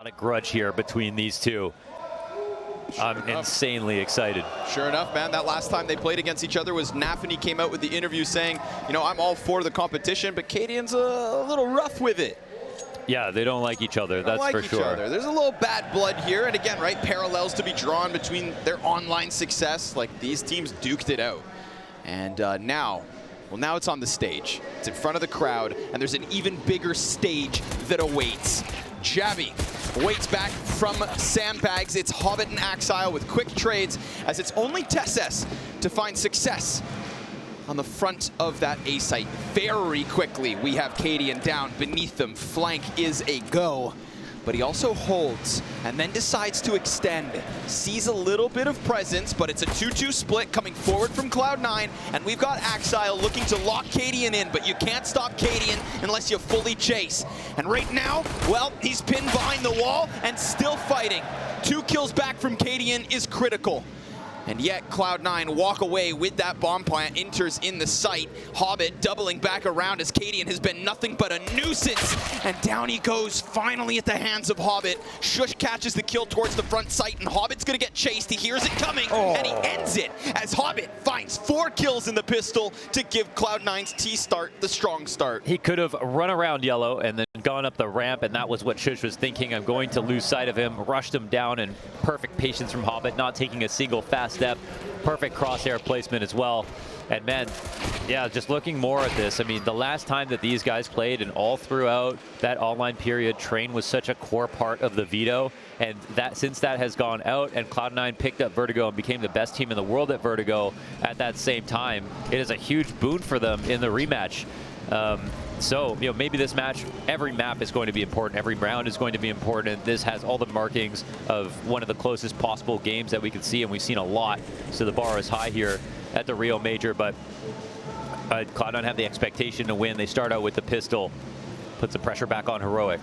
of grudge here between these two. I'm insanely excited. Sure enough, man, that last time they played against each other was Nafany came out with the interview saying, you know, I'm all for the competition, but Cadian's a little rough with it. Yeah, they don't like each other, that's for sure. There's a little bad blood here, and again, right, parallels to be drawn between their online success. Like, these teams duked it out. And now it's on the stage. It's in front of the crowd, and there's an even bigger stage that awaits. Jabby waits back from sandbags. It's Hobbit and Axile with quick trades, as it's only TSS to find success on the front of that A site. Very quickly, we have Cadian down beneath them. Flank is a go, but he also holds and then decides to extend. Sees a little bit of presence, but it's a 2-2 split coming forward from Cloud9, and we've got Axile looking to lock Cadian in, but you can't stop Cadian unless you fully chase. And right now, well, he's pinned behind the wall and still fighting. 2 kills back from Cadian is critical. And yet Cloud9 walk away with that bomb plant, enters in the site. Hobbit doubling back around as Cadian has been nothing but a nuisance. And down he goes finally at the hands of Hobbit. Shush catches the kill towards the front site, and Hobbit's gonna get chased. He hears it coming, and he ends it as Hobbit finds 4 kills in the pistol to give Cloud9's T-start the strong start. He could have run around Yellow and then gone up the ramp, and that was what Shush was thinking. I'm going to lose sight of him, rushed him down, and perfect patience from Hobbit, not taking a single fast step. Perfect crosshair placement as well. And man, yeah, just looking more at this, I mean, the last time that these guys played and all throughout that online period, Train was such a core part of the veto. And that since that has gone out and Cloud9 picked up Vertigo and became the best team in the world at Vertigo at that same time, it is a huge boon for them in the rematch. So, you know, maybe this match, every map is going to be important. Every round is going to be important. This has all the markings of one of the closest possible games that we can see, and we've seen a lot. So the bar is high here at the Rio Major, but Cloud9 have the expectation to win. They start out with the pistol, puts the pressure back on Heroic.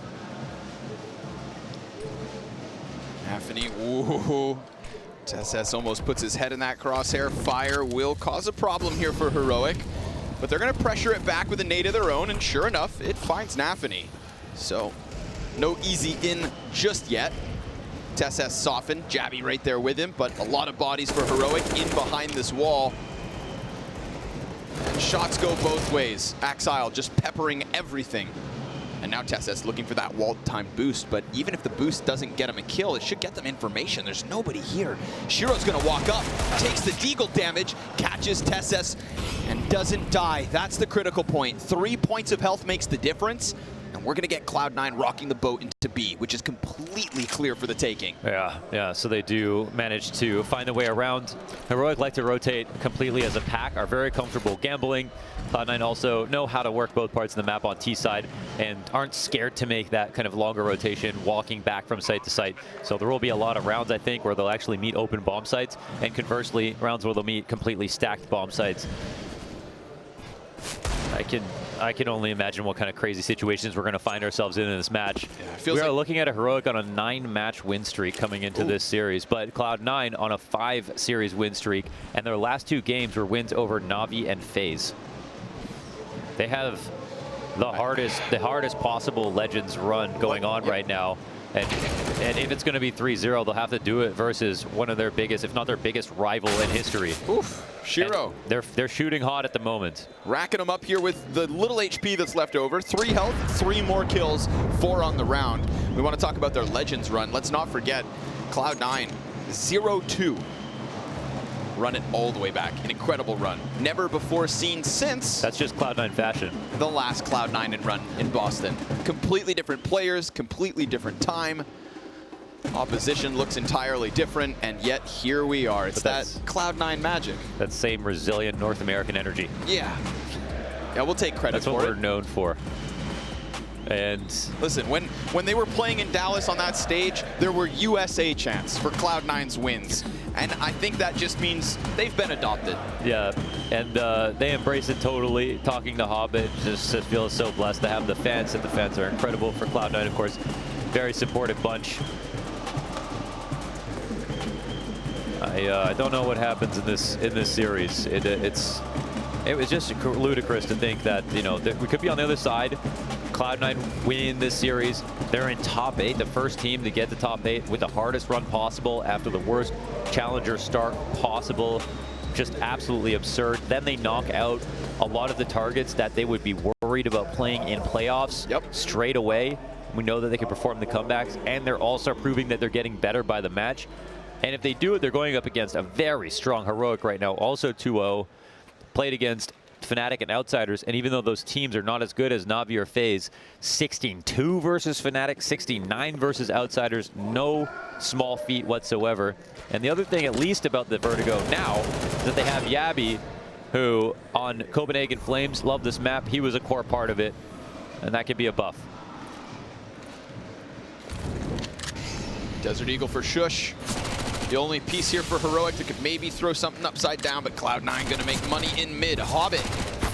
Nafany, ooh. TSS almost puts his head in that crosshair. Fire will cause a problem here for Heroic. But they're going to pressure it back with a nade of their own, and sure enough, it finds Nafany. So, no easy in just yet. TSS softened, Jabby right there with him, but a lot of bodies for Heroic in behind this wall. And shots go both ways. Axile just peppering everything. And now TSS looking for that wall time boost, but even if the boost doesn't get him a kill, it should get them information. There's nobody here. Shiro's gonna walk up, takes the deagle damage, catches TSS, and doesn't die. That's the critical point. 3 points of health makes the difference, and we're gonna get Cloud9 rocking the boat into B, which is completely clear for the taking. Yeah, so they do manage to find a way around. Heroic like to rotate completely as a pack, are very comfortable gambling. Cloud9 also know how to work both parts of the map on T side and aren't scared to make that kind of longer rotation, walking back from site to site. So there will be a lot of rounds, I think, where they'll actually meet open bomb sites, and conversely, rounds where they'll meet completely stacked bomb sites. I can only imagine what kind of crazy situations we're going to find ourselves in this match. Yeah, we are looking at a Heroic on a 9-match win streak coming into this series, but Cloud9 on a 5-series win streak, and their last 2 games were wins over Na'Vi and FaZe. They have the hardest possible Legends run going on right now. And if it's going to be 3-0, they'll have to do it versus one of their biggest, if not their biggest rival in history. Oof, Shiro. And they're shooting hot at the moment. Racking them up here with the little HP that's left over. 3 health, 3 more kills, 4 on the round. We want to talk about their Legends run. Let's not forget Cloud9, 0-2. Run it all the way back. An incredible run. Never before seen since. That's just Cloud9 fashion. The last Cloud9 run in Boston. Completely different players, completely different time. Opposition looks entirely different, and yet here we are. It's that Cloud9 magic. That same resilient North American energy. Yeah. Yeah, we'll take credit for it. That's what we're known for. And listen, when they were playing in Dallas on that stage, there were USA chants for Cloud9's wins. And I think that just means they've been adopted. Yeah, and they embrace it totally. Talking to Hobbit, just feels so blessed to have the fans, and the fans are incredible for Cloud9, of course. Very supportive bunch. I don't know what happens in this series. It was just ludicrous to think that, you know, that we could be on the other side. Cloud9 win this series, they're in top 8, the first team to get the top 8 with the hardest run possible after the worst challenger start possible. Just absolutely absurd. Then they knock out a lot of the targets that they would be worried about playing in playoffs straight away. We know that they can perform the comebacks, and they're also proving that they're getting better by the match. And if they do it, they're going up against a very strong Heroic right now, also 2-0, played against Fnatic and Outsiders, and even though those teams are not as good as Na'Vi or FaZe, 16-2 versus Fnatic, 69 versus Outsiders, no small feat whatsoever. And the other thing, at least about the Vertigo now, is that they have Yabby, who on Copenhagen Flames, love this map, he was a core part of it, and that could be a buff. Desert Eagle for Shush. The only piece here for Heroic that could maybe throw something upside down, but Cloud9 gonna make money in mid. Hobbit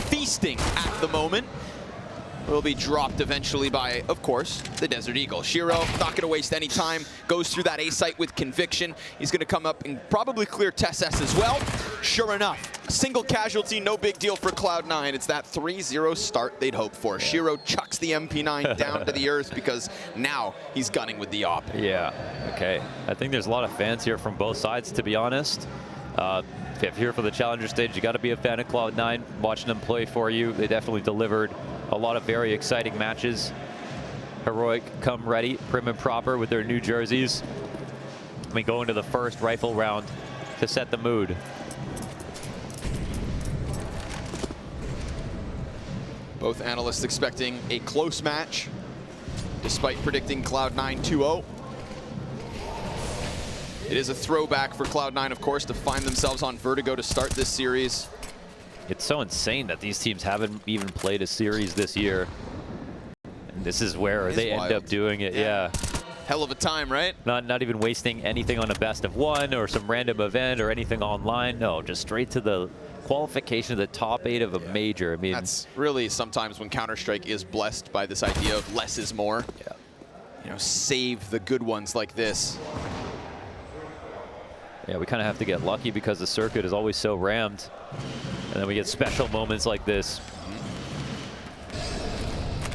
feasting at the moment. Will be dropped eventually by, of course, the Desert Eagle. Shiro not gonna waste any time, goes through that A site with conviction. He's gonna come up and probably clear TSS as well. Sure enough, single casualty, no big deal for Cloud9. It's that 3-0 start they'd hoped for. Shiro chucks the MP9 down to the earth because now he's gunning with the op. Yeah, okay. I think there's a lot of fans here from both sides, to be honest. If you're here for the Challenger stage, you got to be a fan of Cloud9. Watching them play for you, they definitely delivered a lot of very exciting matches. Heroic come ready, prim and proper with their new jerseys. We go into the first rifle round to set the mood. Both analysts expecting a close match, despite predicting Cloud9 2-0. It is a throwback for Cloud9, of course, to find themselves on Vertigo to start this series. It's so insane that these teams haven't even played a series this year. And this is where they end up doing it, yeah. Hell of a time, right? Not even wasting anything on a best of one or some random event or anything online. No, just straight to the qualification of the top 8 of a major. I mean, that's really sometimes when Counter-Strike is blessed by this idea of less is more. Yeah. You know, save the good ones like this. Yeah, we kind of have to get lucky because the circuit is always so rammed. And then we get special moments like this.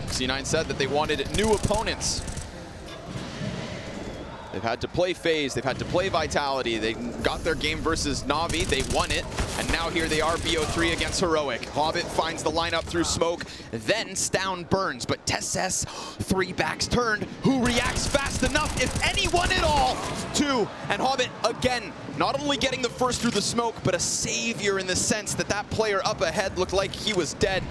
C9 said that they wanted new opponents. They've had to play FaZe, they've had to play Vitality, they got their game versus Na'Vi, they won it, and now here they are, BO3 against Heroic. Hobbit finds the lineup through smoke, then Stown burns, but TSS, 3 backs turned, who reacts fast enough, if anyone at all, 2, and Hobbit again, not only getting the first through the smoke, but a savior in the sense that that player up ahead looked like he was dead.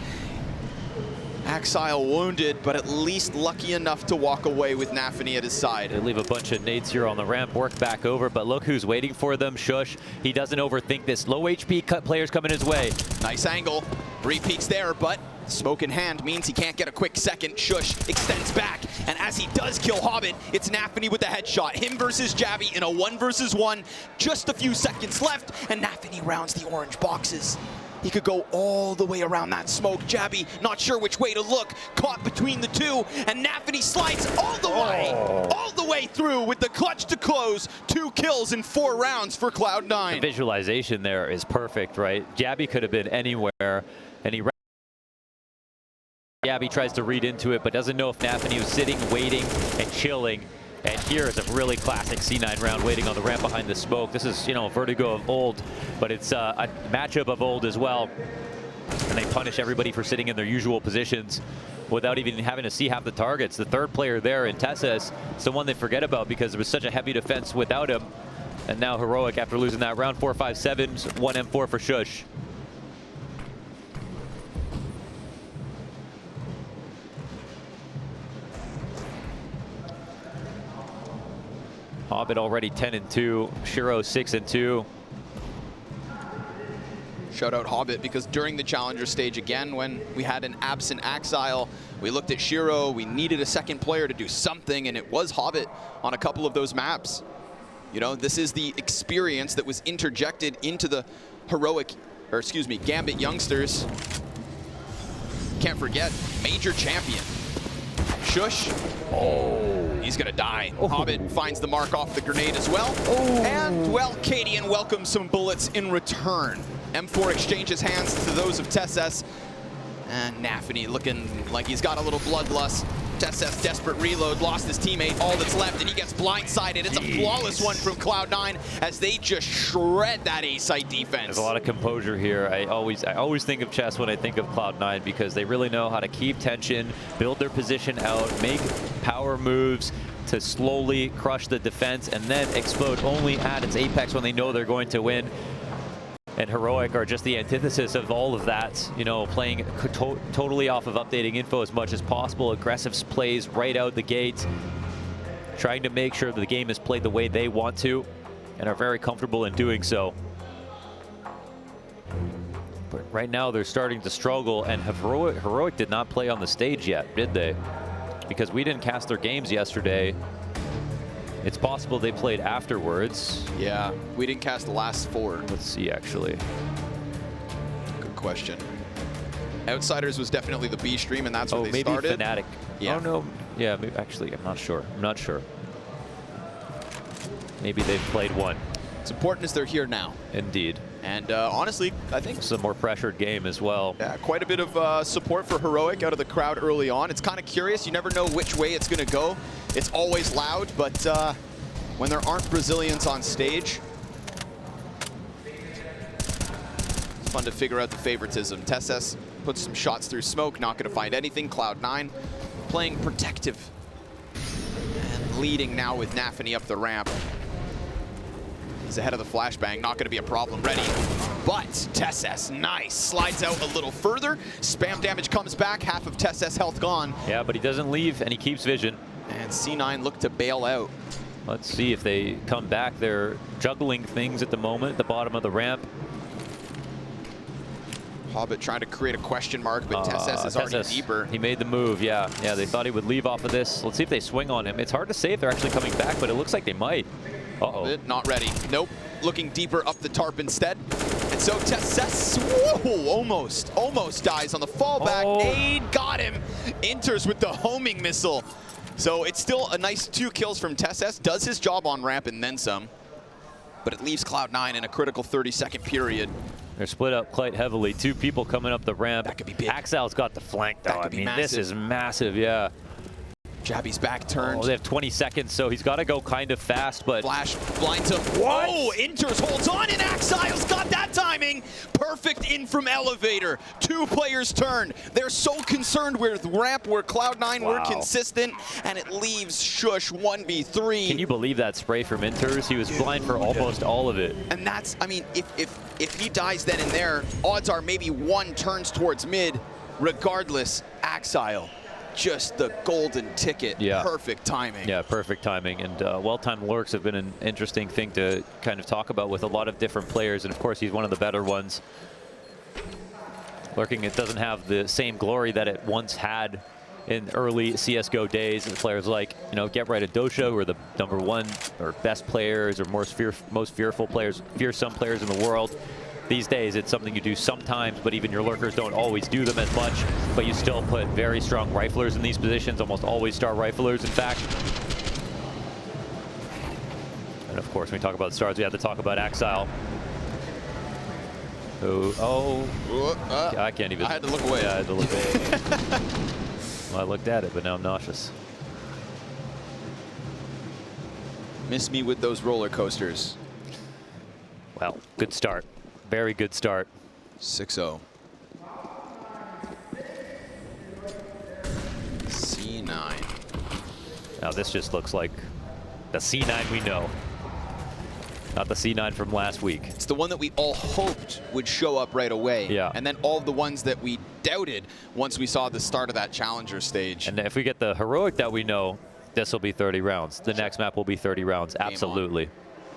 Axile wounded, but at least lucky enough to walk away with Nafany at his side. They leave a bunch of nades here on the ramp, work back over, but look who's waiting for them, Shush. He doesn't overthink this. Low HP cut players coming his way. Nice angle. 3 peeks there, but smoke in hand means he can't get a quick second. Shush extends back, and as he does kill Hobbit, it's Nafany with the headshot. Him versus Jabby in a 1 versus 1. Just a few seconds left, and Nafany rounds the orange boxes. He could go all the way around that smoke. Jabby, not sure which way to look, caught between the two, and Nafany slides all the way through with the clutch to close. 2 kills in 4 rounds for Cloud9. The visualization there is perfect, right? Jabby could have been anywhere, and Jabby tries to read into it, but doesn't know if Nafany was sitting, waiting, and chilling. And here is a really classic C9 round waiting on the ramp behind the smoke. This is, you know, Vertigo of old, but it's a matchup of old as well. And they punish everybody for sitting in their usual positions without even having to see half the targets. The third player there in TSS is the one they forget about because it was such a heavy defense without him. And now Heroic, after losing that round, 4-5-7, 1 M4 for Shush. Hobbit already 10-2, Shiro 6-2. Shout out Hobbit, because during the Challenger stage, again, when we had an absent Axile, we looked at Shiro, we needed a second player to do something, and it was Hobbit on a couple of those maps. You know, this is the experience that was interjected into the Heroic, or excuse me, Gambit youngsters. Can't forget, major champion. Shush. Oh, he's gonna die. Oh. Hobbit finds the mark off the grenade as well. Oh. And, well, Cadian welcomes some bullets in return. M4 exchanges hands to those of TSS. And Nafany looking like he's got a little bloodlust. TeSS desperate reload, lost his teammate, all that's left, and he gets blindsided. It's a flawless one from Cloud9 as they just shred that A-site defense. There's a lot of composure here. I always think of chess when I think of Cloud9 because they really know how to keep tension, build their position out, make power moves to slowly crush the defense, and then explode only at its apex when they know they're going to win. And Heroic are just the antithesis of all of that, you know, playing totally off of updating info as much as possible. Aggressive plays right out the gate, trying to make sure that the game is played the way they want to, and are very comfortable in doing so. But right now they're starting to struggle, and Heroic did not play on the stage yet, did they? Because we didn't cast their games yesterday. It's possible they played afterwards. Yeah, we didn't cast the last 4. Let's see, actually. Good question. Outsiders was definitely the B stream, and that's where they started. Maybe Fnatic. Yeah. Oh, no. Yeah, maybe, actually, I'm not sure. I'm not sure. Maybe they've played one. It's important as they're here now. Indeed. And honestly, I think it's a more pressured game as well. Yeah, quite a bit of support for Heroic out of the crowd early on. It's kind of curious. You never know which way it's going to go. It's always loud, but when there aren't Brazilians on stage, it's fun to figure out the favoritism. TeSS puts some shots through smoke, not going to find anything. Cloud9 playing protective and leading now with Nafany up the ramp. He's ahead of the flashbang, not going to be a problem. Ready, but TeSS, nice. Slides out a little further. Spam damage comes back, half of TeSS health gone. Yeah, but he doesn't leave, and he keeps vision. And C9 look to bail out. Let's see if they come back. They're juggling things at the moment at the bottom of the ramp. Hobbit trying to create a question mark, but TeSS is already deeper. He made the move, yeah. Yeah, they thought he would leave off of this. Let's see if they swing on him. It's hard to say if they're actually coming back, but it looks like they might. Uh-oh. Not ready. Nope. Looking deeper up the tarp instead. And so TeSS, whoa, almost dies on the fallback. Oh. Aid got him. Enters with the homing missile. So it's still a nice 2 kills from TeSS. Does his job on ramp and then some. But it leaves Cloud9 in a critical 30-second period. They're split up quite heavily. 2 people coming up the ramp. That could be big. Axile's got the flank, though. I mean, massive. This is massive, yeah. Jabby's back turned. Oh, they have 20 seconds, so he's got to go kind of fast, but... Flash blinds him. Whoa! Enters, holds on, and Axile's got that timing. Perfect in from elevator. 2 players turned. They're so concerned with ramp where Cloud9 were consistent, and it leaves Shush 1v3. Can you believe that spray from Inters? He was blind for almost all of it. And that's, I mean, if he dies then and there, odds are maybe 1 turns towards mid. Regardless, Axile. Just the golden ticket. Yeah. Perfect timing. Yeah, perfect timing. And well-timed lurks have been an interesting thing to kind of talk about with a lot of different players. And of course, he's one of the better ones. Lurking, it doesn't have the same glory that it once had in early CSGO days. And players like, you know, Get Right and Dosha, who are the #1 or best players or most fearsome players in the world. These days, it's something you do sometimes, but even your lurkers don't always do them as much. But you still put very strong riflers in these positions, almost always star riflers, in fact. And of course, when we talk about stars, we have to talk about Axile. I can't even. I had to look away. Yeah, I had to look away. Well, I looked at it, but now I'm nauseous. Miss me with those roller coasters. Well, good start. Very good start. 6-0. C9. Now this just looks like the C9 we know. Not the C9 from last week. It's the one that we all hoped would show up right away. Yeah. And then all of the ones that we doubted once we saw the start of that challenger stage. And if we get the Heroic that we know, this will be 30 rounds. The next map will be 30 rounds, absolutely.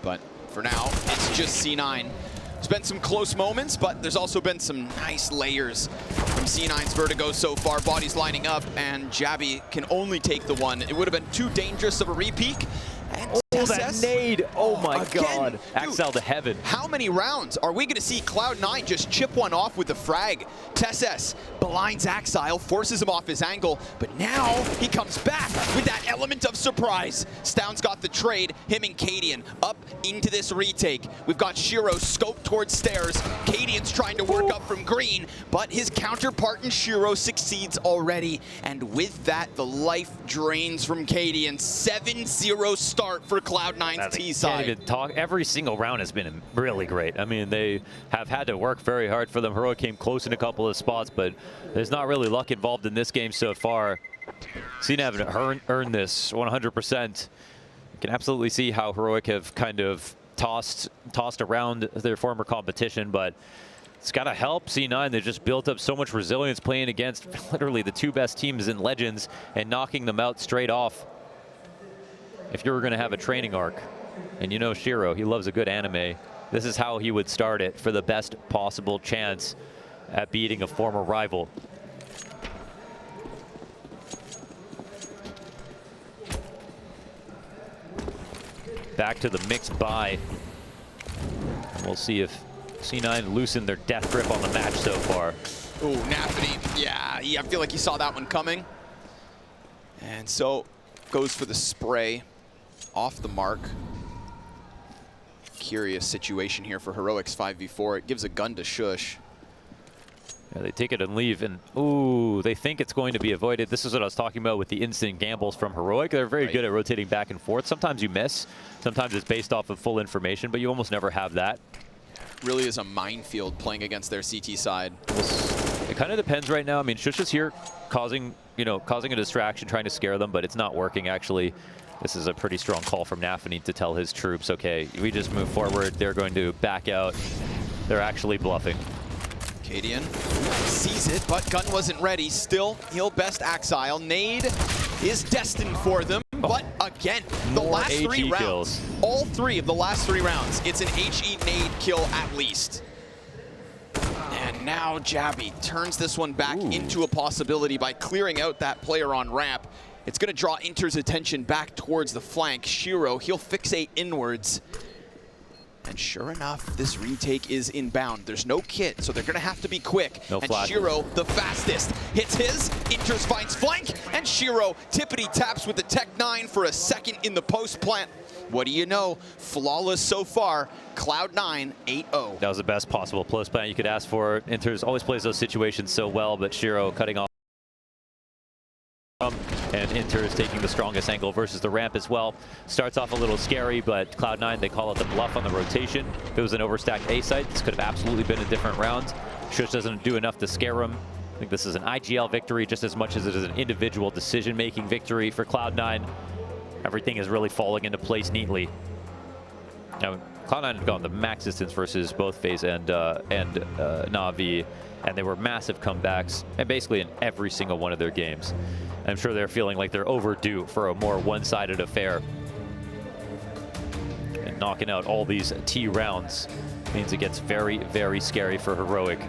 But for now, it's just C9. There's been some close moments, but there's also been some nice layers from C9's Vertigo so far. Bodies lining up, and Jabby can only take the one. It would have been too dangerous of a re-peek, And Oh, that nade! Oh my again, God! dude, Axel to heaven. how many rounds are we going to see Cloud9 just chip one off with the frag? Tesses blinds Axile, forces him off his angle, but now he comes back with that element of surprise. Stoun's got the trade, him and Cadian up into this retake. We've got Shiro scoped towards stairs. Cadian's trying to work up from green, but his counterpart in Shiro succeeds already. And with that, the life drains from Cadian. 7-0 start for Cloud9's T side. Can't even talk. Every single round has been really great. I mean, they have had to work very hard for them. Heroic came close in a couple of spots, but there's not really luck involved in this game so far. Cena haven't earned this 100%. You can absolutely see how Heroic have kind of tossed around their former competition, but it's got to help C9. They just built up so much resilience playing against literally the two best teams in Legends and knocking them out straight off. If you were going to have a training arc, and you know Shiro, he loves a good anime, this is how he would start it for the best possible chance at beating a former rival. Back to the mixed buy. And we'll see if C9 loosened their death grip on the match so far. Ooh, Nafany, yeah, I feel like he saw that one coming. And so goes for the spray off the mark. Curious situation here for Heroic's 5v4. It gives a gun to Shush. Yeah, they take it and leave, and ooh, they think it's going to be avoided. This is what I was talking about with the instant gambles from Heroic. They're very good at rotating back and forth. Sometimes you miss. Sometimes it's based off of full information, but you almost never have that. Really is a minefield playing against their CT side. It kind of depends right now. I mean, Shush is here causing a distraction, trying to scare them, but it's not working actually. This is a pretty strong call from Nafany to tell his troops, okay, we just move forward. They're going to back out. They're actually bluffing. Cadian sees it, but gun wasn't ready. Still, he'll best Axile. Nade is destined for them, but again, the last three rounds, all three of the last 3 rounds, it's an HE nade kill at least. And now Jabby turns this one back into a possibility by clearing out that player on ramp. It's going to draw Inter's attention back towards the flank. Shiro, he'll fixate inwards. And sure enough, this retake is inbound. There's no kit, so they're going to have to be quick. No and flashes. Shiro, the fastest, hits his. Inters finds flank, and Shiro tippity taps with the Tech-9 for a second in the post plant. What do you know? Flawless so far. Cloud9 8-0. That was the best possible post plant you could ask for. Inters always plays those situations so well, but Shiro cutting off. And Inter is taking the strongest angle versus the ramp as well. Starts off a little scary, but Cloud9, they call it the bluff on the rotation. If it was an overstacked A site, this could have absolutely been a different round. Shush doesn't do enough to scare him. I think this is an IGL victory just as much as it is an individual decision-making victory for Cloud9. Everything is really falling into place neatly. Now, Cloud9 had gone the max distance versus both FaZe and Na'Vi, and they were massive comebacks, and basically in every single one of their games. I'm sure they're feeling like they're overdue for a more one-sided affair. And knocking out all these T rounds means it gets very, very scary for Heroic.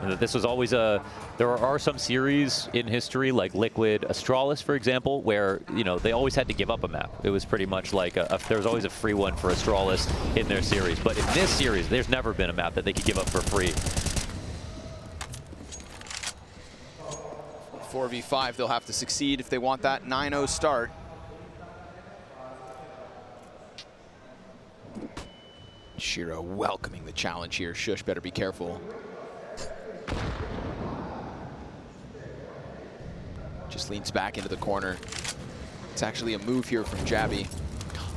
And that this was always there are some series in history, like Liquid, Astralis, for example, where, you know, they always had to give up a map. It was pretty much like there was always a free one for Astralis in their series. But in this series, there's never been a map that they could give up for free. 4v5, they'll have to succeed if they want that 9-0 start. Shiro welcoming the challenge here. Shush better be careful. Just leans back into the corner. It's actually a move here from Jabby.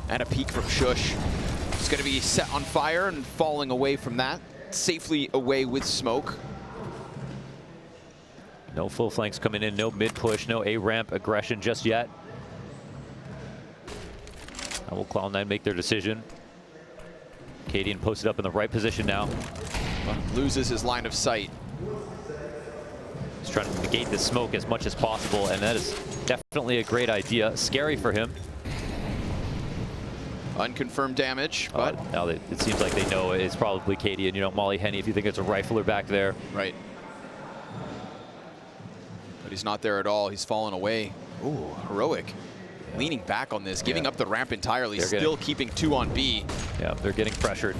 And a peek from Shush. It's going to be set on fire and falling away from that. Safely away with smoke. No full flanks coming in, no mid push, no A-ramp aggression just yet. How will Cloud9 make their decision? Cadian posted up in the right position now. Loses his line of sight. He's trying to negate the smoke as much as possible, and that is definitely a great idea. Scary for him. Unconfirmed damage, but... now it seems like they know it's probably Cadian. You know, Molly Henny, if you think it's a rifler back there. Right. But he's not there at all. He's fallen away. Ooh, Heroic leaning back on this, giving up the ramp entirely, They're still keeping 2 on B. Yeah, they're getting pressured.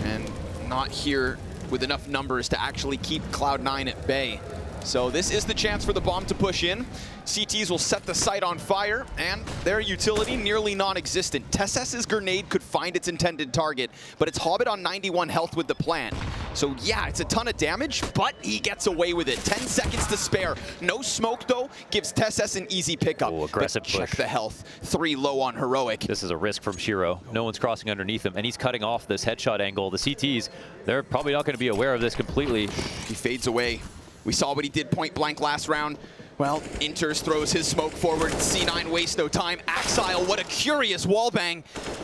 And not here with enough numbers to actually keep Cloud9 at bay. So this is the chance for the bomb to push in. CTs will set the site on fire, and their utility nearly non-existent. TeSS's grenade could find its intended target, but it's Hobbit on 91 health with the plant. So yeah, it's a ton of damage, but he gets away with it. 10 seconds to spare. No smoke, though, gives TeSS an easy pickup. Ooh, aggressive but check push. the health. 3 low on Heroic. This is a risk from Shiro. No one's crossing underneath him, and he's cutting off this headshot angle. The CTs, they're probably not going to be aware of this completely. He fades away. We saw what he did point blank last round. Well, Inters throws his smoke forward. C9 wastes no time. Axile, what a curious wallbang.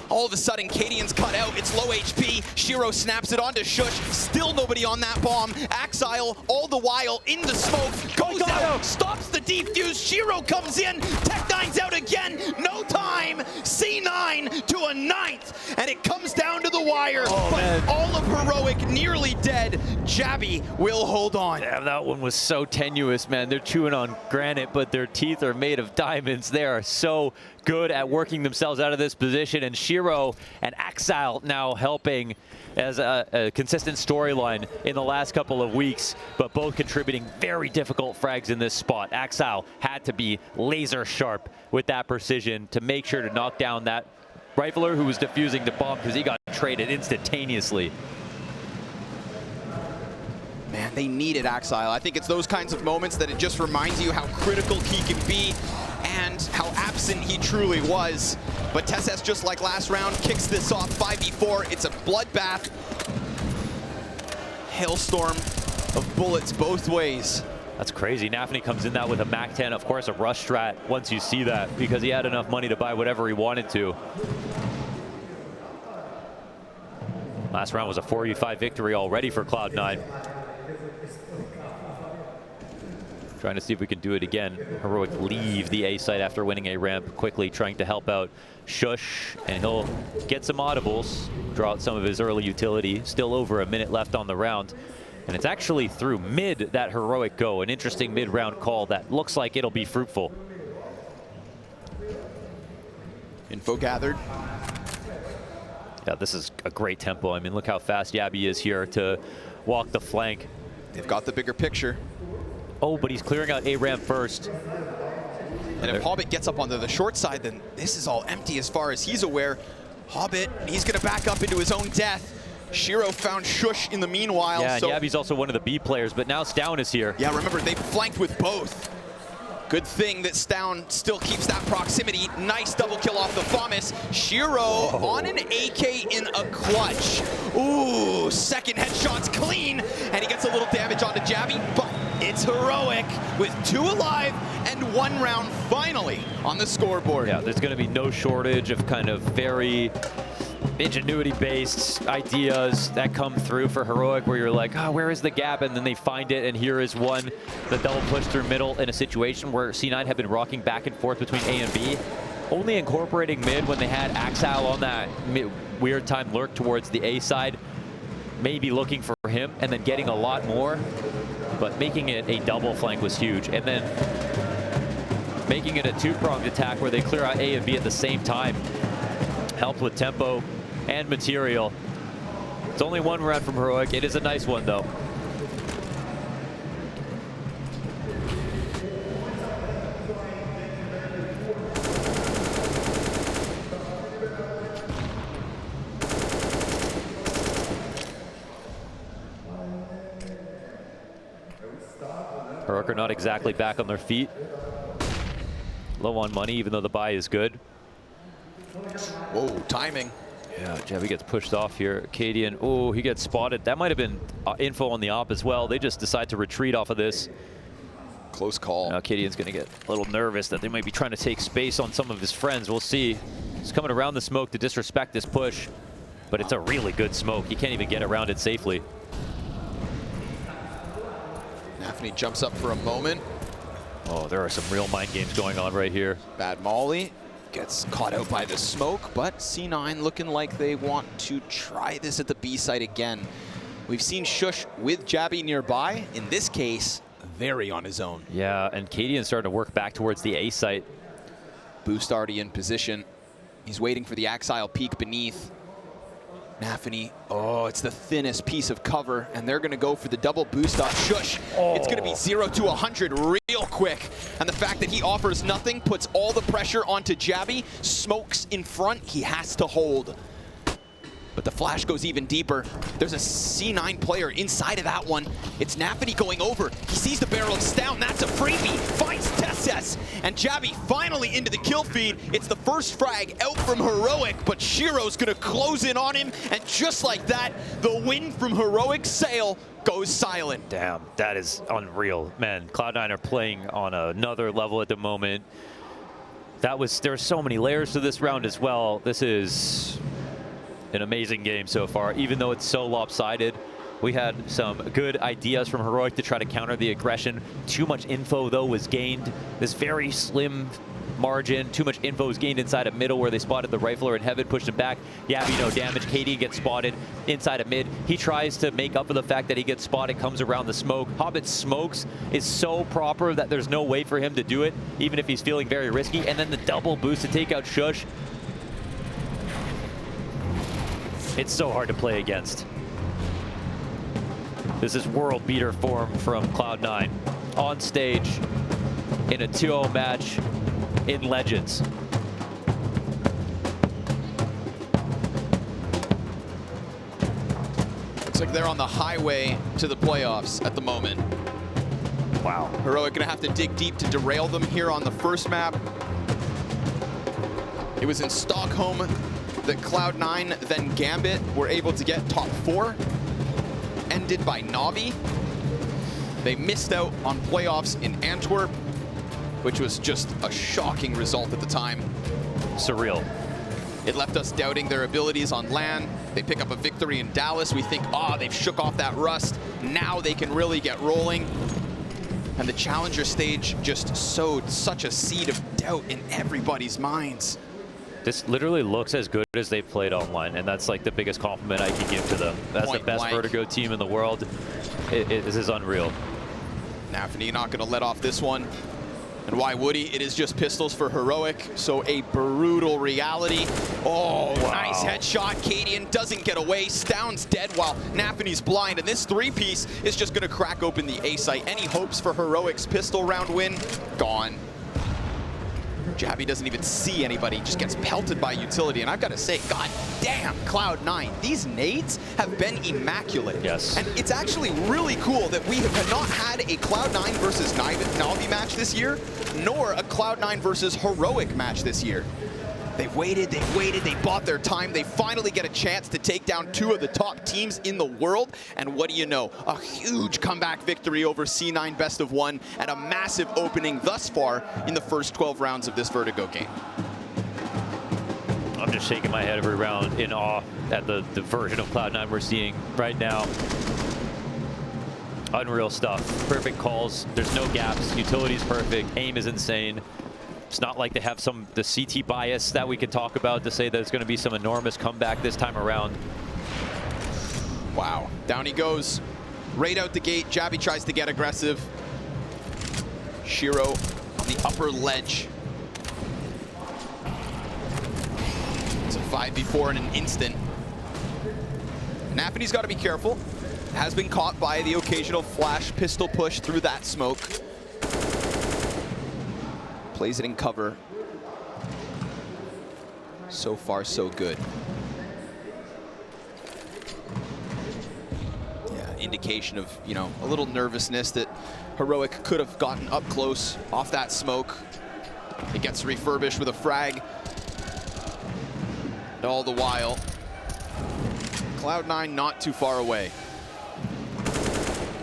All of a sudden, Cadian's cut out. It's low HP. Shiro snaps it onto Shush. Still nobody on that bomb. Axile, all the while, in the smoke. Goes out, stops the defuse. Shiro comes in. Tech9's out again. No time. C9 to a 9th. And it comes down to the wire. But all of Heroic nearly dead. Jabby will hold on. Damn, that one was so tenuous, man. They're chewing on granite, but their teeth are made of diamonds. They are so good at working themselves out of this position, and Shiro and Axile now helping as a consistent storyline in the last couple of weeks, but both contributing very difficult frags in this spot. Axile had to be laser sharp with that precision to make sure to knock down that rifler who was defusing the bomb, because he got traded instantaneously. Man, they needed Axile. I think it's those kinds of moments that it just reminds you how critical he can be and how absent he truly was. But TeSS, just like last round, kicks this off 5v4. It's a bloodbath. Hailstorm of bullets both ways. That's crazy. Nafany comes in that with a MAC-10, of course a rush strat once you see that, because he had enough money to buy whatever he wanted to. Last round was a 4v5 victory already for Cloud9. Trying to see if we can do it again. Heroic leave the A site after winning a ramp quickly, trying to help out Shush, and he'll get some audibles, draw out some of his early utility. Still over a minute left on the round. And it's actually through mid that Heroic go. An interesting mid-round call that looks like it'll be fruitful. Info gathered. Yeah, this is a great tempo. I mean, look how fast Yabby is here to walk the flank. They've got the bigger picture. Oh, but he's clearing out A ramp first. And if Hobbit gets up onto the short side, then this is all empty as far as he's aware. Hobbit, he's going to back up into his own death. Shiro found Shush in the meanwhile. Yeah, and Yabby's also one of the B players, but now Stown is here. Yeah, remember, they flanked with both. Good thing that Stown still keeps that proximity. Nice double kill off the Fomis. Shiro on an AK in a clutch. Ooh, second headshot's clean, and he gets a little damage onto Jabby, but it's Heroic with 2 alive and 1 round finally on the scoreboard. Yeah, there's going to be no shortage of kind of very ingenuity-based ideas that come through for Heroic, where you're like, oh, where is the gap? And then they find it, and here is one. The double push through middle in a situation where C9 have been rocking back and forth between A and B, only incorporating mid when they had Axile on that weird time lurk towards the A side, maybe looking for him, and then getting a lot more. But making it a double flank was huge. And then making it a 2-pronged attack where they clear out A and B at the same time helped with tempo and material. It's only 1 round from Heroic. It is a nice one, though. Heroic are not exactly back on their feet. Low on money, even though the buy is good. Whoa, timing. Yeah, Jabby gets pushed off here. Cadian, oh, he gets spotted. That might have been info on the op as well. They just decide to retreat off of this. Close call. Now Cadian's going to get a little nervous that they might be trying to take space on some of his friends. We'll see. He's coming around the smoke to disrespect this push, but it's a really good smoke. He can't even get around it safely. Nafany jumps up for a moment. Oh, there are some real mind games going on right here. Bad Molly gets caught out by the smoke, but C9 looking like they want to try this at the B site again. We've seen Shush with Jabby nearby. In this case, very on his own. Yeah, and Cadian's starting to work back towards the A site. Boost already in position. He's waiting for the Axile peek beneath. Nafany, oh, it's the thinnest piece of cover, and they're gonna go for the double boost on Shush. Oh. It's gonna be 0 to 100 real quick. And the fact that he offers nothing puts all the pressure onto Jabby. Smokes in front, he has to hold. But the flash goes even deeper. There's a C9 player inside of that one. It's Nafany going over. He sees the barrel down. That's a freebie. Finds Tesses. And Jabby finally into the kill feed. It's the first frag out from Heroic, but Shiro's gonna close in on him. And just like that, the win from Heroic's sail goes silent. Damn, that is unreal. Man, Cloud9 are playing on another level at the moment. There's so many layers to this round as well. This is an amazing game so far, even though it's so lopsided. We had some good ideas from Heroic to try to counter the aggression. Too much info, though, was gained. This very slim margin. Too much info was gained inside of middle where they spotted the rifler, and Heaven pushed him back. Yabby, no damage. KD gets spotted inside of mid. He tries to make up for the fact that he gets spotted, comes around the smoke. Hobbit smokes is so proper that there's no way for him to do it, even if he's feeling very risky. And then the double boost to take out Shush. It's so hard to play against. This is world beater form from Cloud9 on stage in a 2-0 match in Legends. Looks like they're on the highway to the playoffs at the moment. Wow. Heroic gonna have to dig deep to derail them here on the first map. It was in Stockholm that Cloud9, then Gambit were able to get top 4, ended by Navi. They missed out on playoffs in Antwerp, which was just a shocking result at the time. Surreal. It left us doubting their abilities on LAN. They pick up a victory in Dallas. We think, they've shook off that rust. Now they can really get rolling. And the challenger stage just sowed such a seed of doubt in everybody's minds. This literally looks as good as they've played online, and that's like the biggest compliment I can give to them. That's the best Vertigo team in the world. This is unreal. Nafany not going to let off this one. And why would he? It is just pistols for Heroic, so a brutal reality. Oh, wow. Nice headshot. Cadian doesn't get away. Stound's dead while Nafany's blind, and this 3-piece is just going to crack open the A site. Any hopes for Heroic's pistol round win? Gone. Jabby doesn't even see anybody, just gets pelted by utility. And I've got to say, god damn, Cloud9, these nades have been immaculate. Yes. And it's actually really cool that we have not had a Cloud9 versus Navi match this year, nor a Cloud9 versus Heroic match this year. They waited, they bought their time. They finally get a chance to take down 2 of the top teams in the world. And what do you know? A huge comeback victory over C9 best of 1 and a massive opening thus far in the first 12 rounds of this Vertigo game. I'm just shaking my head every round in awe at the version of Cloud9 we're seeing right now. Unreal stuff. Perfect calls. There's no gaps. Utility's perfect. Aim is insane. It's not like they have the CT bias that we can talk about to say that it's going to be some enormous comeback this time around. Wow. Down he goes. Right out the gate. Jabby tries to get aggressive. Shiro on the upper ledge. It's a 5v4 in an instant. Nafany's got to be careful. Has been caught by the occasional flash pistol push through that smoke. Plays it in cover. So far, so good. Yeah, indication of, a little nervousness that Heroic could have gotten up close off that smoke. It gets refurbished with a frag. And all the while, Cloud9 not too far away.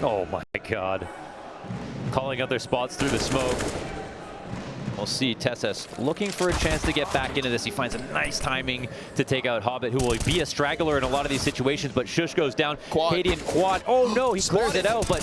Oh my god. Calling out their spots through the smoke. We'll see Tesses looking for a chance to get back into this. He finds a nice timing to take out Hobbit, who will be a straggler in a lot of these situations, but Shush goes down. Cadian quad. Oh no, he clears it out, but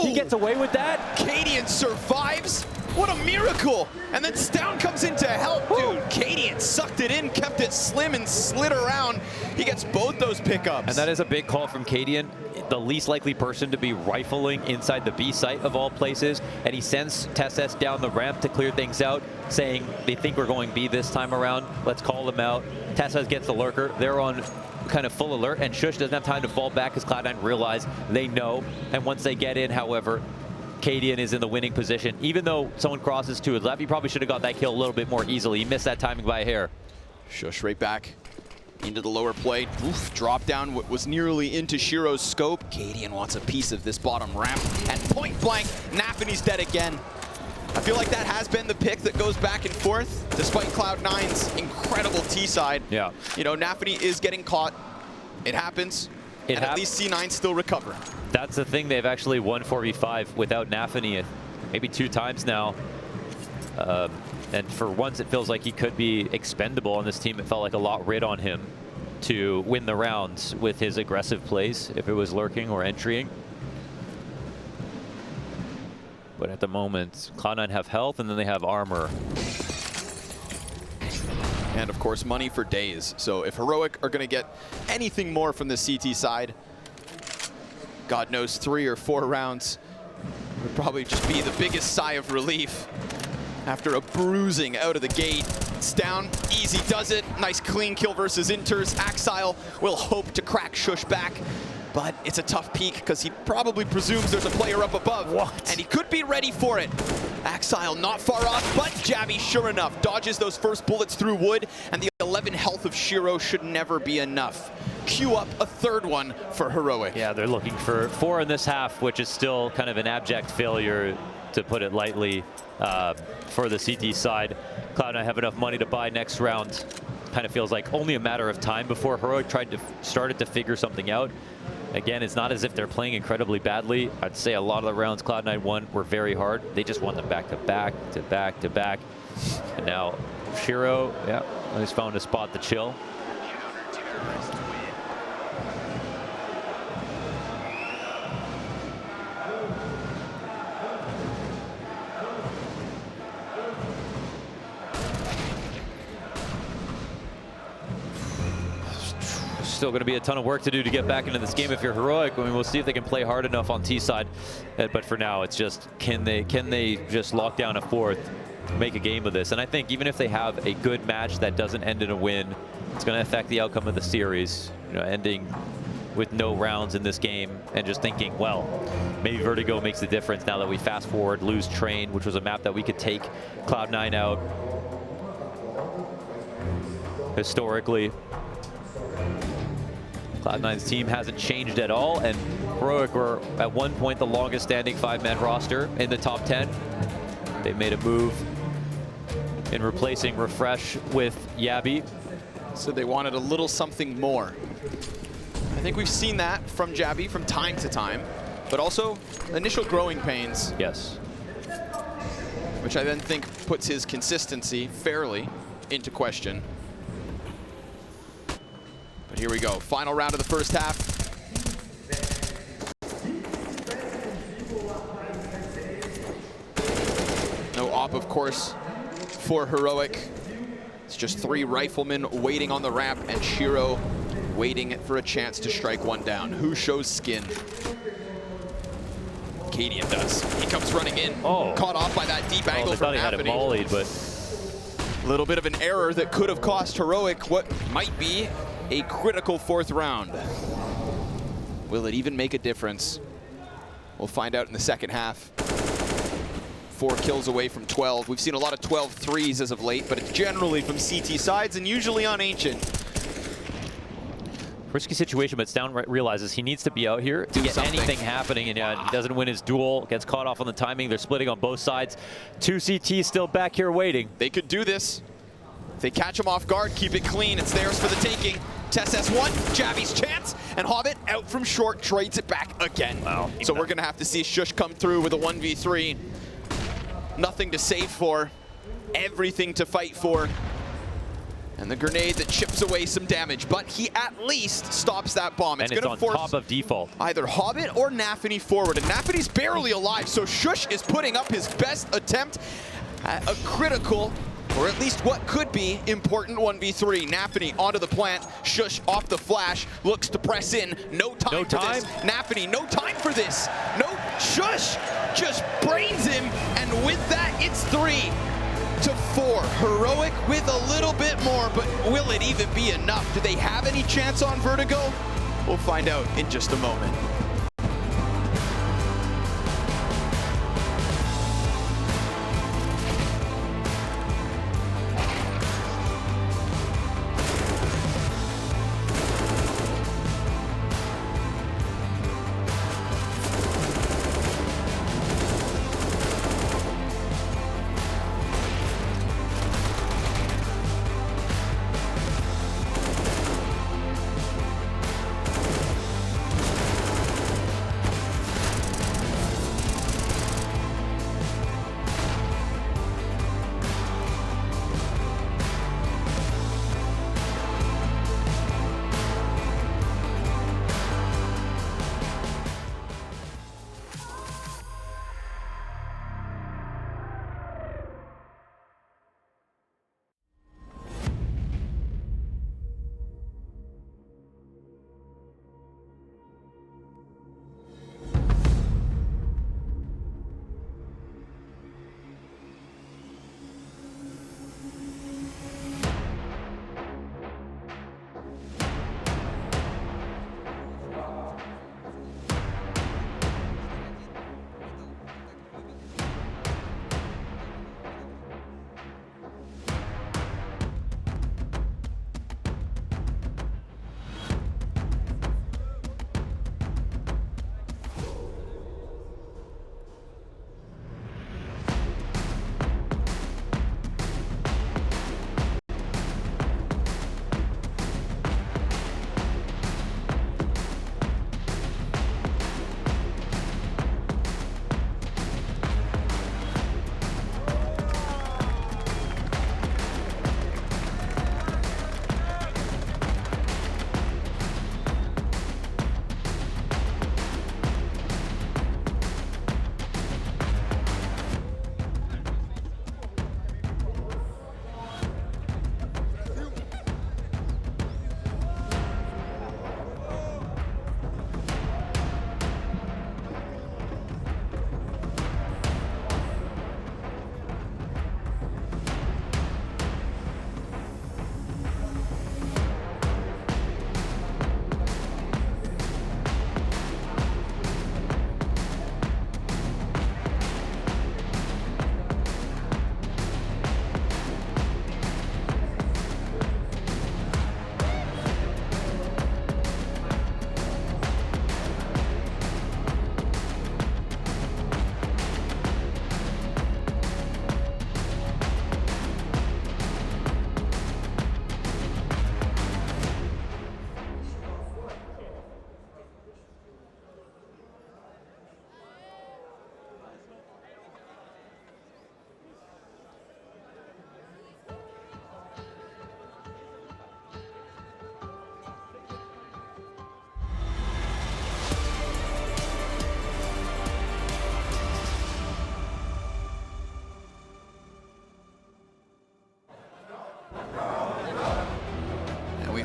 he gets away with that. Cadian survives. What a miracle. And then Stound comes in to help, dude. Cadian sucked it in, kept it slim, and slid around. He gets both those pickups. And that is a big call from Cadian. the least likely person to be rifling inside the B site of all places, and he sends TeSS down the ramp to clear things out, saying they think we're going B this time around. Let's call them out. TeSS gets the lurker. They're on kind of full alert, and Shush doesn't have time to fall back as Cloud9 realize they know. And once they get in, however, Cadian is in the winning position. Even though someone crosses to his left, he probably should have got that kill a little bit more easily. He missed that timing by a hair. Shush right back into the lower plate. Oof, drop down what was nearly into Shiro's scope. Cadian wants a piece of this bottom ramp. And point blank, Nafany's dead again. I feel like that has been the pick that goes back and forth, despite Cloud9's incredible T side. Yeah. You know, Nafany is getting caught. It happens. And at least C9 still recovering. That's the thing. They've actually won 4v5 without Nafany maybe 2 times now. And for once, it feels like he could be expendable on this team. It felt like a lot rid on him to win the rounds with his aggressive plays, if it was lurking or entrying. But at the moment, Cloud9 have health, and then they have armor. And of course, money for days. So if Heroic are going to get anything more from the CT side, God knows 3 or 4 rounds would probably just be the biggest sigh of relief after a bruising out of the gate. It's down, easy does it. Nice clean kill versus Inters. Axile will hope to crack Shush back, but it's a tough peek because he probably presumes there's a player up above. What? And he could be ready for it. Axile not far off, but Jabby, sure enough, dodges those first bullets through wood, and the 11 health of Shiro should never be enough. Queue up a 3rd one for Heroic. Yeah, they're looking for 4 in this half, which is still kind of an abject failure, to put it lightly, for the CT side. Cloud9 have enough money to buy next round. Kind of feels like only a matter of time before Heroic started to figure something out. Again, it's not as if they're playing incredibly badly. I'd say a lot of the rounds Cloud9 won were very hard. They just won them back to back to back to back. And now Shiro, yeah, he's found a spot to chill. Still going to be a ton of work to do to get back into this game if you're Heroic. I mean, we'll see if they can play hard enough on T side. But for now, it's just can they just lock down a 4th, make a game of this? And I think even if they have a good match that doesn't end in a win, it's going to affect the outcome of the series. You know, ending with no rounds in this game and just thinking, well, maybe Vertigo makes the difference now that we fast forward, lose Train, which was a map that we could take Cloud9 out historically. Cloud9's team hasn't changed at all, and Heroic were at one point the longest standing 5-man roster in the top 10. They made a move in replacing Refresh with Yabby. So they wanted a little something more. I think we've seen that from Jabby from time to time, but also initial growing pains. Yes. Which I then think puts his consistency fairly into question. But here we go, final round of the first half. No op, of course, for Heroic. It's just 3 riflemen waiting on the ramp, and Shiro waiting for a chance to strike one down. Who shows skin? Cadian does. He comes running in, caught off by that deep angle from Nafany. Had it volleyed, but a little bit of an error that could have cost Heroic what might be a critical 4th round. Will it even make a difference? We'll find out in the second half. 4 kills away from 12. We've seen a lot of 12 threes as of late, but it's generally from CT sides and usually on Ancient. risky situation, but Stown realizes he needs to be out here to get anything happening, and he doesn't win his duel, gets caught off on the timing. They're splitting on both sides. 2 CTs still back here waiting. They could do this. If they catch him off guard, keep it clean. It's theirs for the taking. TeSS 1, Jabby's chance, and Hobbit out from short, trades it back again. Wow. So we're going to have to see Shush come through with a 1v3. Nothing to save for, everything to fight for. And the grenade that chips away some damage, but he at least stops that bomb. It's going to force top of default. Either Hobbit or Nafany forward, and Nafany's barely alive, so Shush is putting up his best attempt at a critical or at least what could be important 1v3. Nafany onto the plant, Shush off the flash, looks to press in, no time for this. Nafany, no time for this. No, Shush just brains him, and with that, it's 3-4. Heroic with a little bit more, but will it even be enough? Do they have any chance on Vertigo? We'll find out in just a moment.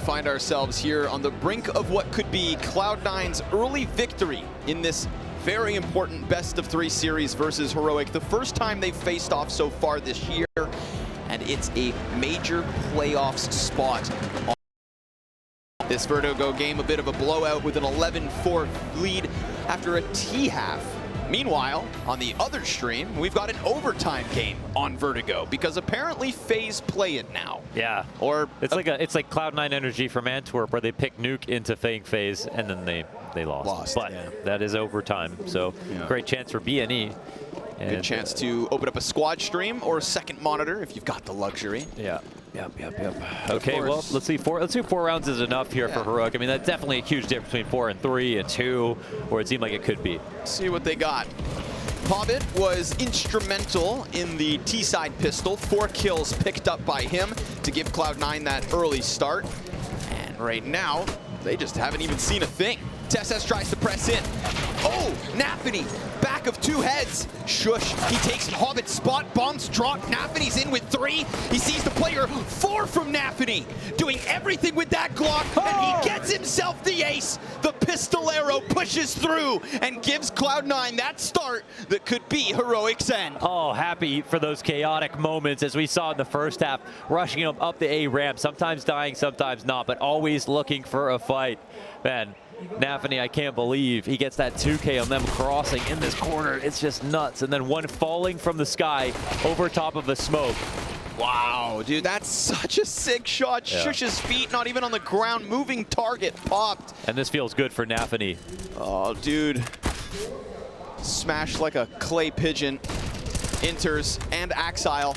Find ourselves here on the brink of what could be Cloud9's early victory in this very important best-of-3 series versus Heroic. The first time they've faced off so far this year, and it's a major playoffs spot. This Vertigo game, a bit of a blowout with an 11-4 lead after a T-half. Meanwhile, on the other stream, we've got an overtime game on Vertigo because apparently FaZe play it now. Yeah. Or it's like Cloud9 energy from Antwerp where they pick Nuke into FaZe and then they lost. But yeah, that is overtime. So great chance for BNE. Good chance to open up a squad stream or a second monitor if you've got the luxury. Yeah. Yep. Okay, well, let's see. Let's see if 4 rounds is enough here for Heroic. I mean, that's definitely a huge difference between 4 and 3 and 2, where it seemed like it could be. See what they got. Hobbit was instrumental in the T-side pistol. 4 kills picked up by him to give Cloud9 that early start. And right now, they just haven't even seen a thing TessS tries to press in. Oh, Nafany, back of two heads. Shush, he takes Hobbit's spot, bombs drop, Nafany's in with 3. He sees the player 4 from Nafany, doing everything with that Glock, and he gets himself the ace. The Pistolero pushes through and gives Cloud9 that start that could be Heroic's end. Oh, happy for those chaotic moments as we saw in the first half, rushing him up the A ramp, sometimes dying, sometimes not, but always looking for a fight. Man, Nafany, I can't believe he gets that 2K on them crossing in this corner. It's just nuts. And then one falling from the sky over top of a smoke. Wow, dude, that's such a sick shot. Yeah. Shush's feet, not even on the ground, moving target, popped. And this feels good for Nafany. Oh, dude. Smashed like a clay pigeon. Inters and Axile.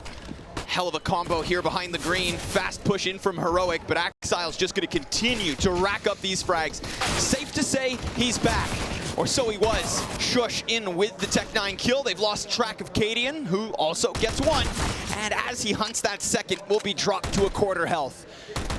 Hell of a combo here behind the green. Fast push in from Heroic, but Axile's just going to continue to rack up these frags. Safe to say he's back, or so he was. Shush in with the Tech9 kill. They've lost track of Cadian, who also gets 1. And as he hunts that second, will be dropped to a quarter health.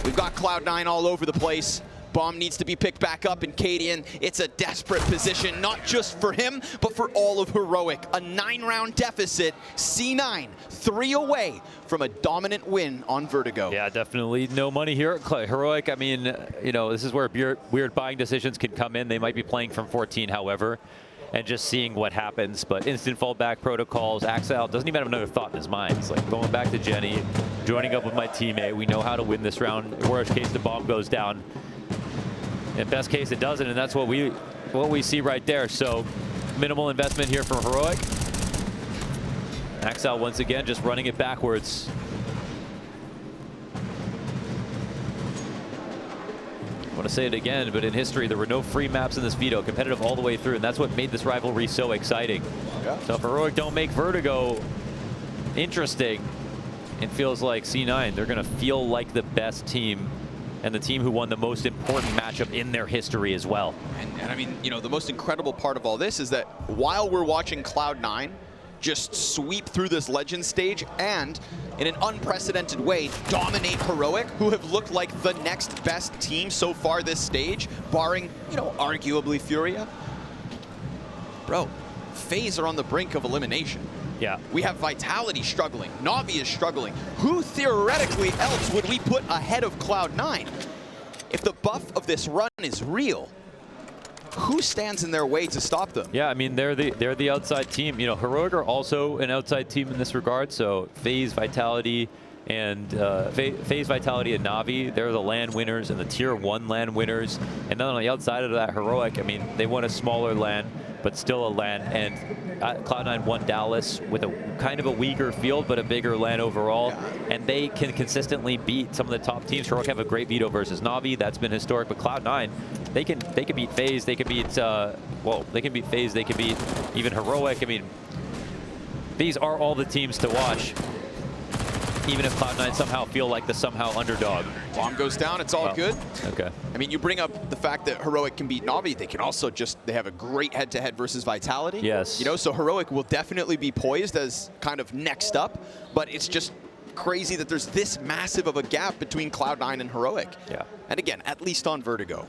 We've got Cloud9 all over the place. Bomb needs to be picked back up in Cadian. It's a desperate position, not just for him, but for all of Heroic. A 9-round deficit. C9, 3 away from a dominant win on Vertigo. Yeah, definitely no money here at Heroic. I mean, you know, this is where weird buying decisions can come in. They might be playing from 14, however, and just seeing what happens. But instant fallback protocols, Axel doesn't even have another thought in his mind. It's like going back to Jenny, joining up with my teammate. We know how to win this round. Worst case, the bomb goes down. In best case, it doesn't, and that's what we see right there. So minimal investment here for Heroic. Axel once again just running it backwards. I want to say it again, but in history, there were no free maps in this veto, competitive all the way through, and that's what made this rivalry so exciting. Yeah. So if Heroic don't make Vertigo interesting, it feels like C9, they're going to feel like the best team and the team who won the most important matchup in their history as well. And I mean, you know, the most incredible part of all this is that while we're watching Cloud9 just sweep through this legend stage and in an unprecedented way dominate Heroic, who have looked like the next best team so far this stage, barring, you know, arguably Furia. Bro, FaZe are on the brink of elimination. Yeah. We have Vitality struggling. Na'Vi is struggling. Who theoretically else would we put ahead of Cloud9? If the buff of this run is real, who stands in their way to stop them? Yeah, I mean, they're the outside team. You know, Heroic are also an outside team in this regard. So FaZe, Vitality, and FaZe, Vitality, and Na'Vi, they're the LAN winners and the Tier 1 LAN winners. And then on the outside of that, Heroic, I mean, they won a smaller LAN, but still a LAN. And Cloud9 won Dallas with a kind of a weaker field, but a bigger LAN overall. Yeah. And they can consistently beat some of the top teams. Heroic have a great veto versus Na'Vi. That's been historic. But Cloud9, they can beat FaZe. They can beat, well, they can beat FaZe. They can beat even Heroic. I mean, these are all the teams to watch, even if Cloud9 somehow feel like the somehow underdog. Bomb goes down, it's all good. Okay. I mean, you bring up the fact that Heroic can beat Na'Vi. They can also they have a great head-to-head versus Vitality. Yes. You know, so Heroic will definitely be poised as kind of next up, but it's just crazy that there's this massive of a gap between Cloud9 and Heroic. Yeah. And again, at least on Vertigo.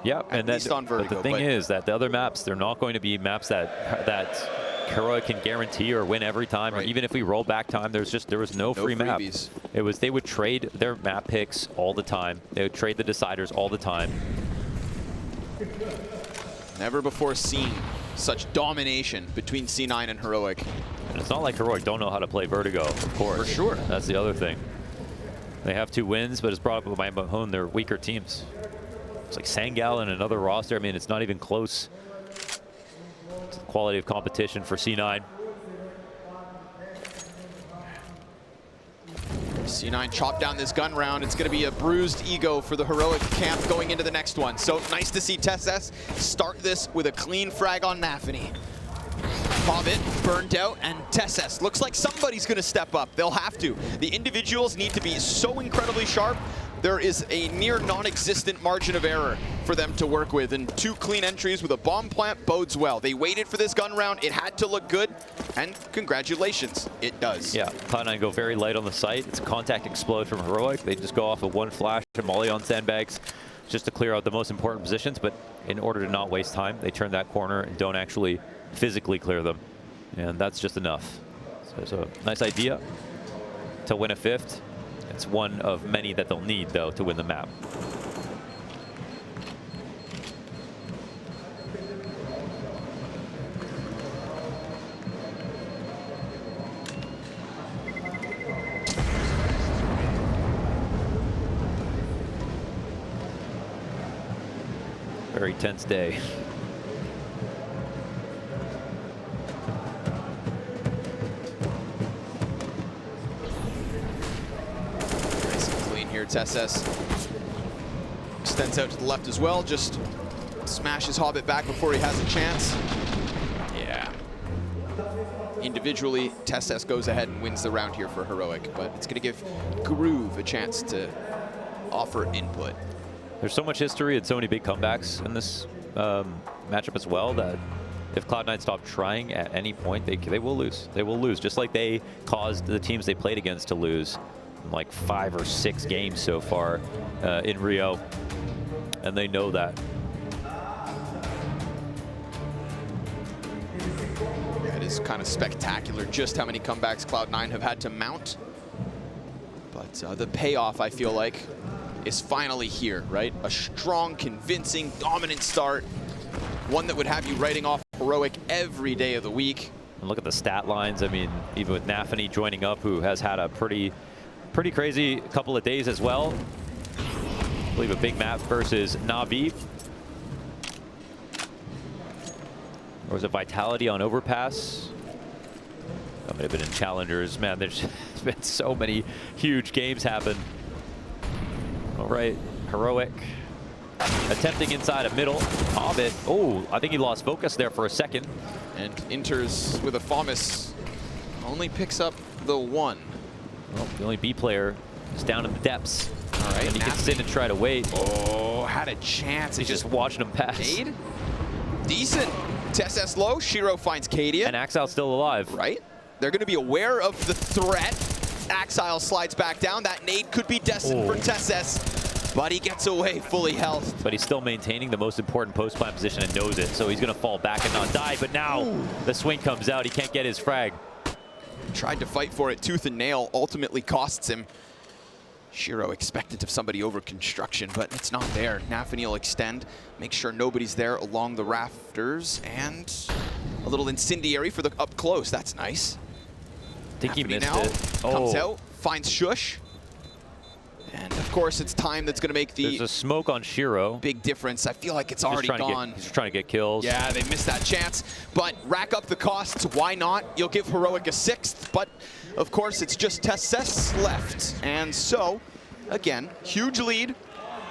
Yeah, at least on Vertigo. But the thing is that the other maps, they're not going to be maps that Heroic can guarantee or win every time. Right. Or even if we roll back time, there was no free freebies. Map. They would trade their map picks all the time. They would trade the deciders all the time. Never before seen such domination between C9 and Heroic. And it's not like Heroic don't know how to play Vertigo, of course. For sure. That's the other thing. They have 2 wins, but it's probably by own they're weaker teams. It's like Sangal and another roster. I mean, it's not even close. Quality of competition for C9. C9 chopped down this gun round. It's going to be a bruised ego for the Heroic camp going into the next one. So nice to see TessS start this with a clean frag on Nafany. Hobbit burned out, and TessS looks like somebody's going to step up. They'll have to. The individuals need to be so incredibly sharp. There is a near non-existent margin of error for them to work with, and 2 clean entries with a bomb plant bodes well. They waited for this gun round. It had to look good, and congratulations, it does. Yeah, Cloud9 go very light on the site. It's a contact explode from Heroic. They just go off of 1 flash and molly on sandbags. just to clear out the most important positions, but in order to not waste time, they turn that corner and don't actually physically clear them. And that's just enough. So it's a nice idea to win a 5th. It's one of many that they'll need, though, to win the map. Very tense day. Nice and clean here. TSS extends out to the left as well. Just smashes Hobbit back before he has a chance. Yeah. Individually, TSS goes ahead and wins the round here for Heroic, but it's going to give Groove a chance to offer input. There's so much history and so many big comebacks in this matchup as well that if Cloud9 stop trying at any point, they will lose. They will lose, just like they caused the teams they played against to lose in like 5 or 6 games so far in Rio, and they know that. Yeah, it is kind of spectacular just how many comebacks Cloud9 have had to mount. But the payoff, I feel like, is finally here, right? A strong, convincing, dominant start. One that would have you writing off Heroic every day of the week. And look at the stat lines. I mean, even with Nafany joining up, who has had a pretty crazy couple of days as well. I believe a big map versus Na'Vi. Or was it Vitality on Overpass? That might have been in Challengers. Man, there's been so many huge games happen. All right, Heroic attempting inside a middle. Hobbit, oh, I think he lost focus there for a second. And enters with a FAMAS, only picks up the 1. Well, the only B player is down in the depths. All right, and he can sit and try to wait. Oh, had a chance. He's just watching him pass. Nade? Decent. TSS low, Shiro finds Cadia. And Axile still alive. Right? They're going to be aware of the threat. Axile slides back down. That nade could be destined for TSS, but he gets away fully health. But he's still maintaining the most important post-plant position and knows it, so he's going to fall back and not die. But now the swing comes out. He can't get his frag. Tried to fight for it tooth and nail, ultimately costs him. Shiro expectant of somebody over construction, but it's not there. Nafany will extend, make sure nobody's there along the rafters, and a little incendiary for the up close. That's nice. I think he missed now it. Comes out, finds Shush. And of course, it's time that's going to make the There's a smoke on Shiro. big difference. I feel like it's already gone. He's trying to get kills. Yeah, they missed that chance. But rack up the costs. Why not? You'll give Heroic a 6th. But of course, it's just TSS left. And so, again, huge lead.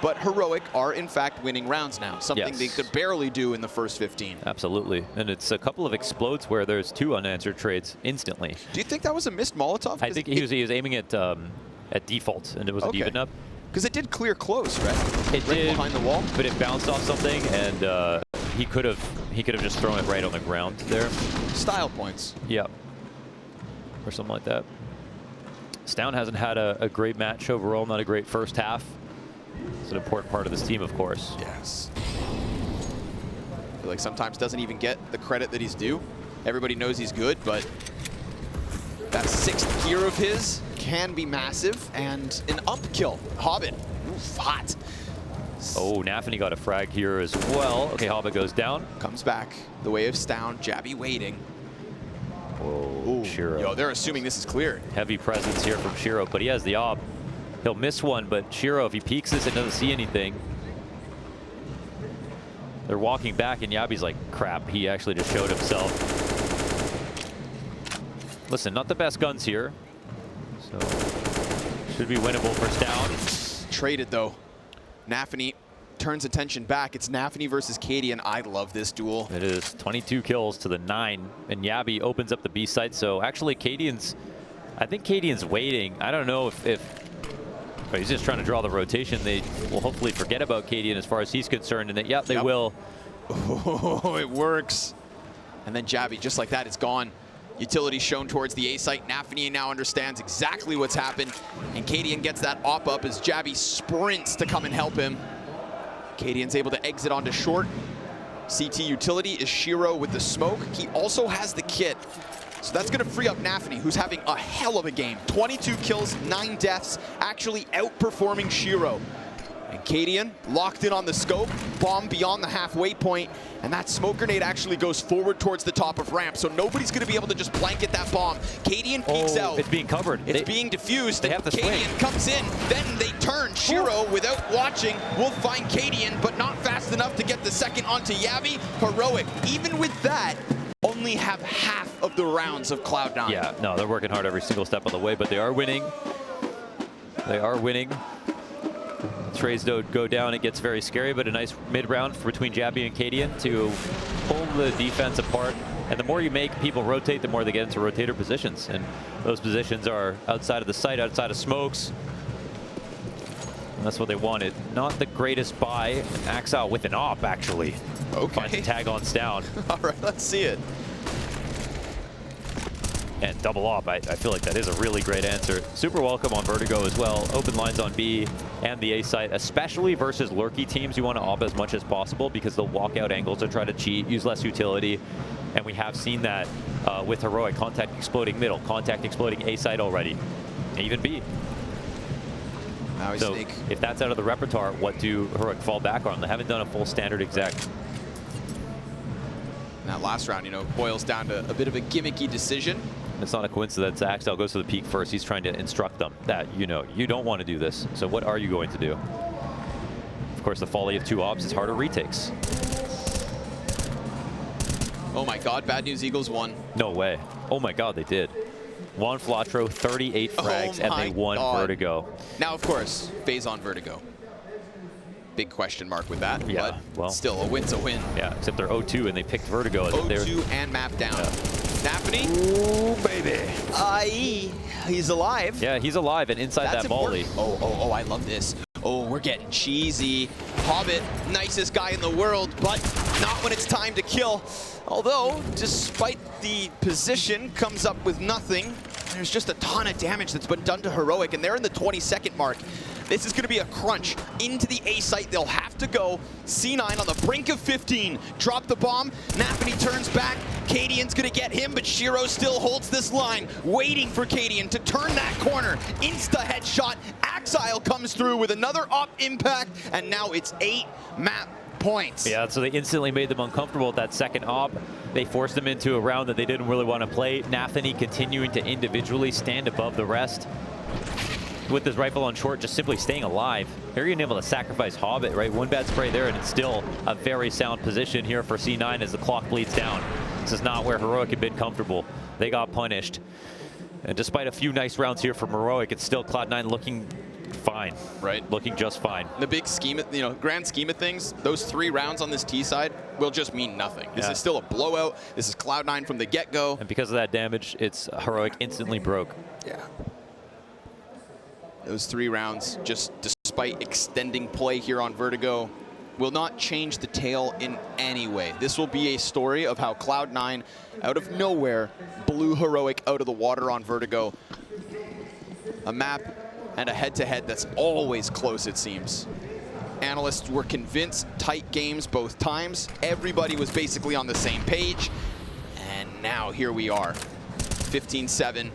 But Heroic are, in fact, winning rounds now. Something they could barely do in the first 15. Absolutely. And it's a couple of explodes where there's 2 unanswered trades instantly. Do you think that was a missed Molotov? I think he was aiming at default, and it wasn't even up. Because it did clear close, right? It right did, behind the wall. But it bounced off something, and he could have just thrown it right on the ground there. Style points. Yeah. Or something like that. Stown hasn't had a great match overall, not a great first half. It's an important part of this team, of course. Yes. I feel like sometimes doesn't even get the credit that he's due. Everybody knows he's good, but that 6th gear of his can be massive. And an up kill. Hobbit. Oof, hot. Oh, Nafany got a frag here as well. Okay, Hobbit goes down. Comes back the way of Stown. Jabby waiting. Oh, Shiro. Yo, they're assuming this is cleared. Heavy presence here from Shiro, but he has the op. He'll miss one, but Shiro, if he peeks this and doesn't see anything, they're walking back, and Yabi's like, crap, he actually just showed himself. Listen, not the best guns here, so should be winnable for Stown. Traded, though. Nafany turns attention back. It's Nafany versus Cadia, and I love this duel. It is 22 kills to the 9, and Yabi opens up the B site, so actually I think Cadian's waiting. I don't know if but he's just trying to draw the rotation. They will hopefully forget about Cadian as far as he's concerned, and that, yeah, they will. Oh, it works. And then Jabby, just like that, is gone. Utility shown towards the A site. Nafany now understands exactly what's happened, and Cadian gets that op up as Jabby sprints to come and help him. Cadian's able to exit onto short. CT utility is Shiro with the smoke. He also has the kit. So that's going to free up Nafany, who's having a hell of a game. 22 kills, 9 deaths, actually outperforming Shiro. And Cadian locked in on the scope, bomb beyond the halfway point, and that smoke grenade actually goes forward towards the top of ramp, so nobody's going to be able to just blanket that bomb. Cadian peeks out. It's being covered. It's being diffused. They have to swing. Cadian comes in, then they turn. Shiro, without watching, will find Cadian, but not fast enough to get the second onto Yavi. Heroic, even with that, only have half of the rounds of Cloud9. Yeah, no, they're working hard every single step of the way, but they are winning. They are winning. Trays go down, it gets very scary, but a nice mid-round between Jabby and Cadian to pull the defense apart. And the more you make people rotate, the more they get into rotator positions. And those positions are outside of the site, outside of smokes. And that's what they wanted. Not the greatest buy. Axile with an op, actually. Okay. Finds a tag on down. All right, let's see it. And double op, I feel like that is a really great answer. Super welcome on Vertigo as well. Open lines on B and the A site, especially versus lurky teams. You want to op as much as possible because they'll walk out angles to try to cheat, use less utility. And we have seen that with Heroic. Contact exploding middle, contact exploding A site already, even B. Now So if that's out of the repertoire, what do Heroic fall back on? They haven't done a full standard exec. That last round, boils down to a bit of a gimmicky decision. It's not a coincidence. Axel goes to the peak first. He's trying to instruct them that, you don't want to do this. So what are you going to do? Of course, the folly of 2 ops is harder retakes. Oh my God, bad news, Eagles won. No way. Oh my God, they did. Juan Flatro, 38 frags, and they won Vertigo. Now, of course, phase on Vertigo. Big question mark with that, Yeah, but well, still, a win's a win. Yeah, except they're 0-2 and they picked Vertigo. As 0-2 and map down. Yeah. Nafany. Ooh, baby. IE, he's alive. Yeah, he's alive and inside That's that volley. Oh, I love this. Oh, we're getting cheesy. Hobbit, nicest guy in the world, but not when it's time to kill. Although, despite the position, comes up with nothing. There's just a ton of damage that's been done to Heroic, and they're in the 20-second mark. This is going to be a crunch. Into the A site, they'll have to go. C9 on the brink of 15. Drop the bomb. Nafany turns back. Cadian's going to get him, but Shiro still holds this line, waiting for Cadian to turn that corner. Insta headshot. Axile comes through with another op impact, and now it's 8 map points. Yeah, so they instantly made them uncomfortable with that second op. They forced them into a round that they didn't really want to play. Nafany continuing to individually stand above the rest. With this rifle on short, just simply staying alive. They're even able to sacrifice Hobbit, right? One bad spray there, and it's still a very sound position here for C9 as the clock bleeds down. This is not where Heroic had been comfortable. They got punished. And despite a few nice rounds here from Heroic, it's still Cloud9 looking fine. Right. Looking just fine. The big scheme, grand scheme of things, those 3 rounds on this T side will just mean nothing. This is still a blowout. This is Cloud9 from the get-go. And because of that damage, it's Heroic instantly broke. Yeah. Those 3 rounds, just despite extending play here on Vertigo, will not change the tale in any way. This will be a story of how Cloud9, out of nowhere, blew Heroic out of the water on Vertigo. A map and a head-to-head that's always close, it seems. Analysts were convinced, tight games both times. Everybody was basically on the same page. And now here we are, 15-7.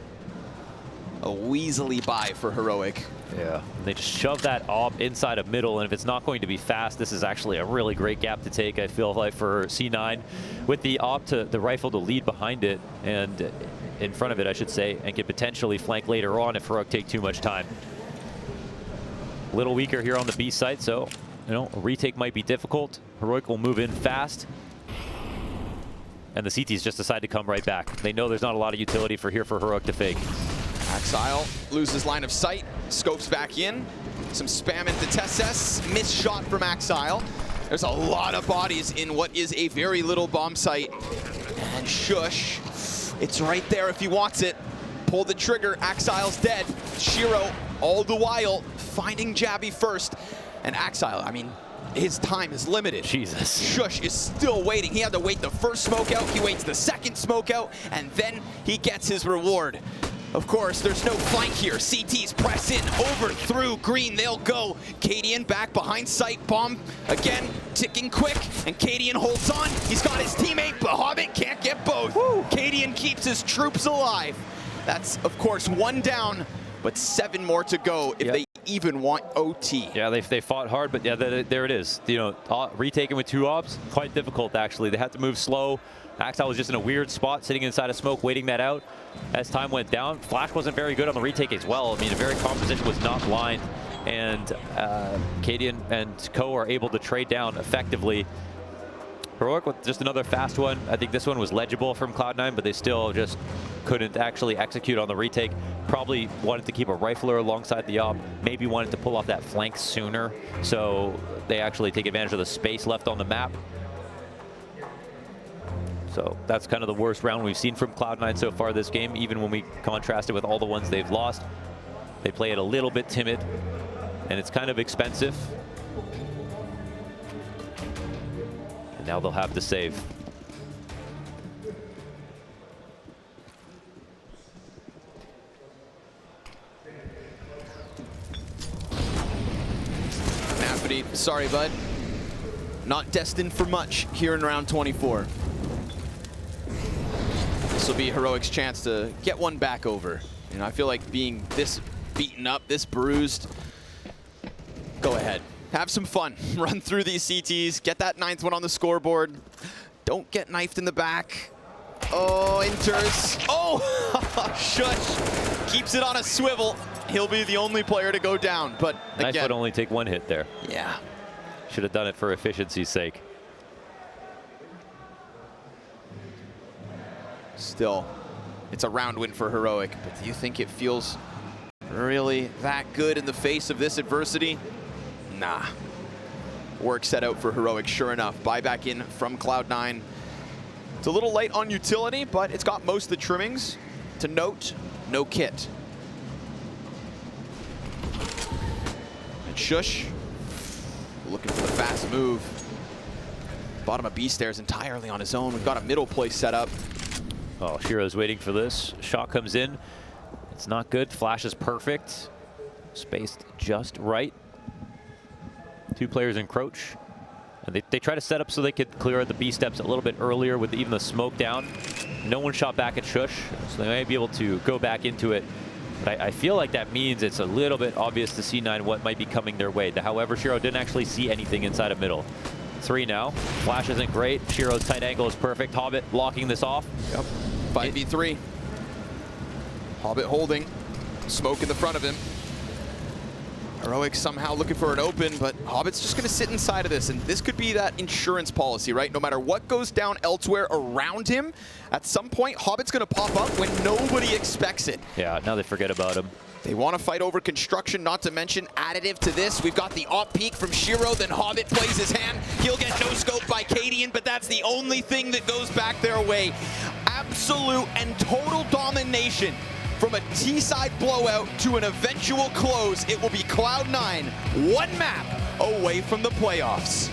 A weaselly buy for Heroic. Yeah, they just shove that op inside of middle, and if it's not going to be fast, this is actually a really great gap to take, I feel like, for C9. With the op to the rifle to lead behind it, and in front of it, I should say, and could potentially flank later on if Heroic take too much time. A little weaker here on the B site, so, a retake might be difficult. Heroic will move in fast. And the CTs just decide to come right back. They know there's not a lot of utility for Heroic to fake. Axile loses line of sight, scopes back in. Some spam into Tesses, missed shot from Axile. There's a lot of bodies in what is a very little bomb site. And Shush, it's right there if he wants it. Pull the trigger, Axile's dead. Shiro, all the while, finding Jabby first. And Axile, his time is limited. Jesus. Shush is still waiting. He had to wait the first smoke out, he waits the second smoke out, and then he gets his reward. Of course, there's no flank here. CT's press in, over, through, green, they'll go. Cadian back behind sight, bomb again, ticking quick, and Cadian holds on. He's got his teammate, but Hobbit can't get both. Cadian keeps his troops alive. That's, of course, 1 down, but 7 more to go if they even want OT. Yeah, they fought hard, but yeah, there it is. You know, retaken with 2 ops, quite difficult actually. They had to move slow. Axel was just in a weird spot, sitting inside of smoke, waiting that out. As time went down, Flash wasn't very good on the retake as well. I mean, a very composition was not blind, and Cadian and Co are able to trade down effectively. Heroic with just another fast one. I think this one was legible from Cloud9, but they still just couldn't actually execute on the retake. Probably wanted to keep a rifler alongside the op, maybe wanted to pull off that flank sooner, so they actually take advantage of the space left on the map. So that's kind of the worst round we've seen from Cloud9 so far this game, even when we contrast it with all the ones they've lost. They play it a little bit timid, and it's kind of expensive. And now they'll have to save. Nafity, sorry, bud. Not destined for much here in round 24. This will be Heroic's chance to get one back over. You know, I feel like being this beaten up, this bruised, go ahead. Have some fun. Run through these CTs. Get that 9th one on the scoreboard. Don't get knifed in the back. Oh, enters. Oh, Shush keeps it on a swivel. He'll be the only player to go down, but Knife again, would only take 1 hit there. Yeah. Should have done it for efficiency's sake. Still, it's a round win for Heroic, but do you think it feels really that good in the face of this adversity? Nah. Work set out for Heroic, sure enough. Buyback in from Cloud9. It's a little light on utility, but it's got most of the trimmings. To note, no kit. And Shush, looking for the fast move. Bottom of B stairs entirely on his own. We've got a middle play set up. Oh, Shiro's waiting for this. Shot comes in. It's not good. Flash is perfect. Spaced just right. 2 players encroach. And they try to set up so they could clear out the B steps a little bit earlier with even the smoke down. No one shot back at Shush, so they may be able to go back into it. But I feel like that means it's a little bit obvious to C9 what might be coming their way. However, Shiro didn't actually see anything inside of middle. 3 now. Flash isn't great. Shiro's tight angle is perfect. Hobbit blocking this off. Yep. 5v3. Hobbit holding. Smoke in the front of him. Heroic somehow looking for an open, but Hobbit's just going to sit inside of this, and this could be that insurance policy, right? No matter what goes down elsewhere around him, at some point, Hobbit's going to pop up when nobody expects it. Yeah, now they forget about him. They want to fight over construction, not to mention additive to this. We've got the op peek from Shiro, then Hobbit plays his hand. He'll get no-scoped by Cadian, but that's the only thing that goes back their way. Absolute and total domination. From a T-side blowout to an eventual close, it will be Cloud9, 1 map away from the playoffs.